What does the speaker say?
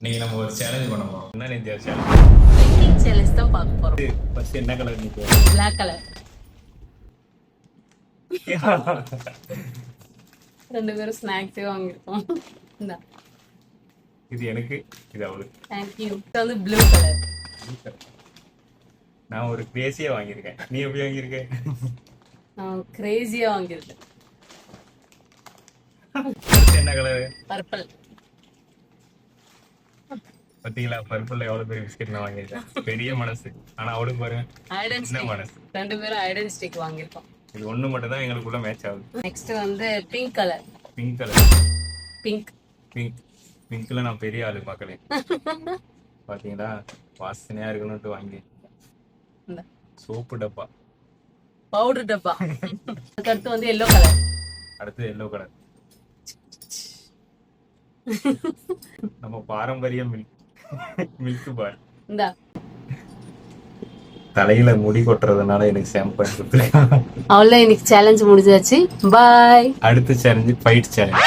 இன்னைக்கு நம்ம ஒரு சேலஞ்ச் பண்ண போறோம். என்ன நித்யா சேலஞ்ச்? ட்ரிங்கிங் சேலஞ்ச் தான் பார்க்க போறோம். ஃபர்ஸ்ட் என்ன கலர் நித்யா? Black colour. ரெண்டு பேரும் ஸ்நாக்ஸே வாங்கிருக்கோம். இந்தா. இது எனக்கு, இது அவளுக்கு. Thank you. இது வந்து ப்ளூ கலர். நான் ஒரு கிரேசியா வாங்கியிருக்கேன். நீ எப்படி வாங்கியிருக்க? நான் கிரேசியா வாங்கியிருக்கேன். என்ன கலர்? பர்பிள். பாத்தீங்களா, பர்பிள்ல எவ்வளவு பெரிய பிஸ்கெட் நான் வாங்கியிருக்கேன். பெரிய மனசு. ஆனா அவளுக்கு பாருங்க சின்ன மனசு. ரெண்டு பேரும் ஐடன் ஸ்டிக் வாங்கியிருக்கோம். இது ஒண்ணு மட்டும் தான் எங்களுக்குள்ள மேட்ச் ஆகுது. நெக்ஸ்ட் வந்து pink colour. Pink colour. Pink. Pink. பிங்க்ல நான் பெரிய ஆளு மக்களே. பாத்தீங்களா, வாசனையா இருக்கணும்ட்டு வாங்கி. சோப்பு டப்பா. பவுடர் டப்பா. அடுத்து வந்து எல்லோ கலர். அடுத்து எல்லோ கலர். நம்ம பாரம்பரிய மில்க் பார். இந்தா. தலையில முடி கொட்டுறதுனால எனக்கு ஷாம்பு கொடுத்துருக்கான். அவ்வளோ இன்னைக்கு சேலஞ்ச் முடிஞ்சாச்சு. பாய். அடுத்த சேலஞ்சு ஃபைட் சேலஞ்ச்.